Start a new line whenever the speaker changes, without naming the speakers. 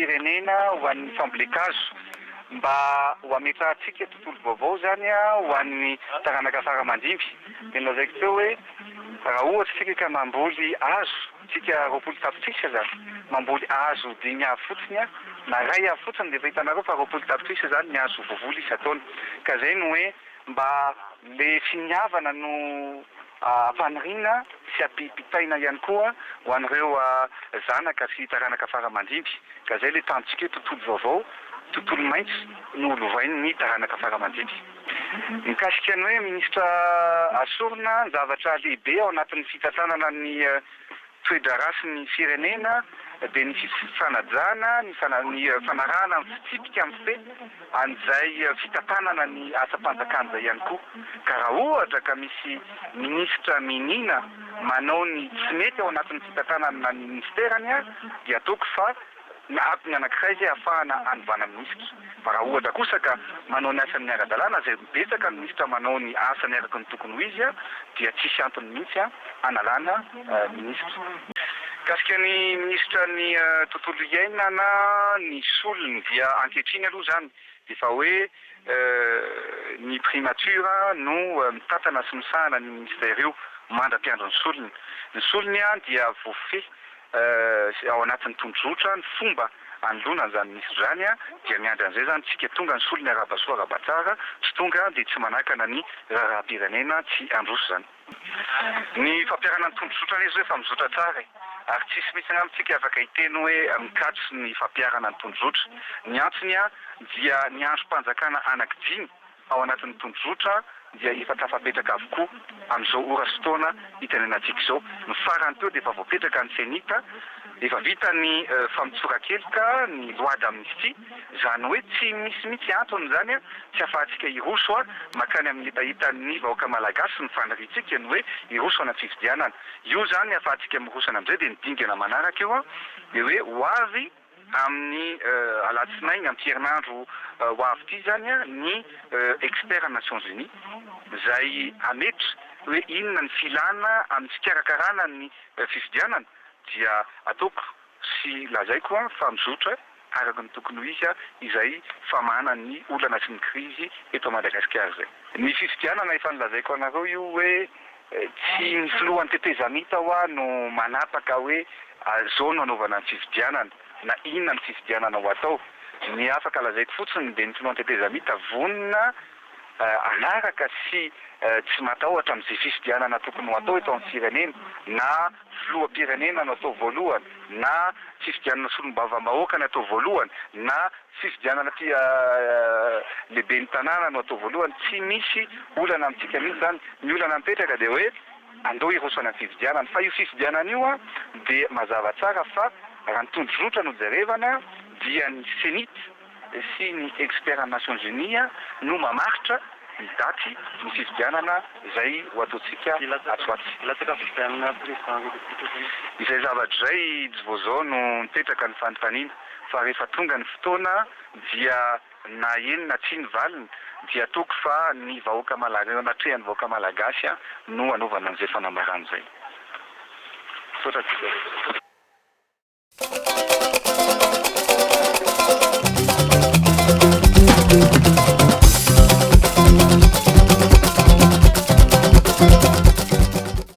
firenena ho an'ny fambolekazo mba ho ametrahantsika tontolo vaovao zany ho an'ny taranaka faramandimby. De lazaiko teo hoe raha ohatra tsika ka mamboly hazo tsika 20 tapitrisa zany mamboly hazo 10 avy fotsiny na ray avy fotsiny de efa hitanareo fa 20 tapitrisa zany ny hazo vovoly isataona. Ka zay no hoe mba le finiavana no afanirina sy apipitaina ihany koa ho an'ireo zanaka sy taranaka faramandimby. Ka zay le tantsika tontolo vaovao, tontolo maitso no lovainy ny taranaka faramandimby. Mikasika ny hoe ministra asorina zavatra lehibe ao anatin'ny fitantanana ny toedra rasin'ny firenena de ny fanajana, ny fanarahana ny fitsipika amin'ny fe an'izay fitantanana ny asa-panjakanja ihany koa. Ka raha ohatra ka misy ministra minina manao ny tsy mety ao anatin'ny fitantanana ny ministerany dia ataoko fa ny anankiray zay ahafahana anovana ministra. Fa raha ohatra kosa ka manao ny asany ara-dalàna zay betsaka ny ministra manao ny asany araka ny tokony ho izy dia tsisy antony mihitsy analana ministra. Kasika ny ministra ny tontolo iainana ny solony dia ankehitriny aloha zany efa hoe ny primature no mitantana sy misahana ny ministère io mandra-piandro ny solony. Ny solony dia voafehy ao anatin'ny tondrotra ny fomba anoloana zany ministra zany dia miandry an'izay zany tsika tonga ny solony arabasoa arabatsara tsy tonga de tsy manakana ny rahapirenena tsy androso zany. Ny fampiarana ny tondrotra izy hoe fa mizotra tsara ary tsisy mitsy amintsika afaka hiteny hoe mikatso ny fampiarana ny tondrotra. Ny antsony dia ny androm-panjakana anankidimy ao anatin'ny tondrotra dia efa tafapetraka avokoa amin'izao ora sy taona hitenenantsika izao. Ny farany teo dia efa voapetraka ny senita, efa vita ny famitsorakelika ny loi d'amnistie, zany hoe tsy misy mitsy antony zany tsy afahantsika iroso makany amin'ny hitahitan'ny vahoaka malagasy ny faniritsika ny hoe iroso ana fifidianana. Io zany afahantsika mirosana amin'izay dia nidingana manaraka eo dia hoe ho avy amin'ny alatsinainy amin'ny herinandro ho avy ity zany ny expert Nations Unies zay ametra hoe inona ny filana amin'ny fikarakarana ny fifidianana dia ataoko sy lazaiko fa mizotra araka ny tokony ho izy izay famana ny olana sy ny krizy eto Madagasikara zay. Ny fifidianana efa nilazaiko anareo io hoe tsy ny filohan'ny tetezamita no manapaka hoe zao no anaovana ny fifidianana na inona ny fifidianana ho atao. Ny afaka lazaiko fotsiny dia ny filohan'ny tetezamita vonona anaraka sy tsy matahotra amin'izay fifidianana tokony ho atao eto amin'ny firenena na filoham-pirenena no atao voalohany na fifidianana solom-bava-bahoaka no atao voalohany na fifidianana lehibe ny tanàna no atao voalohany. Tsy misy olana amintsika mihitsy zany. Ny olana mipetraka dia hoe andao irosana ny fifidianana fa io fifidianana io dia mazava tsara fa raha ny tondrotra no jerevana dia ny senita sy ny expert Nations Unies no mamaritra ny daty ny fifidianana izay ho ataontsika atsoaty. Izay zavatra izay jivozao no mipetraka ny fanontaniana fa rehefa tonga ny fotoana dia na eny na tsy ny valiny dia ataoko fa ny vahoaka malagasy anatrehan'ny vahoaka malagasy no anaovana an'izay fanambarana izay. Sotra tsika.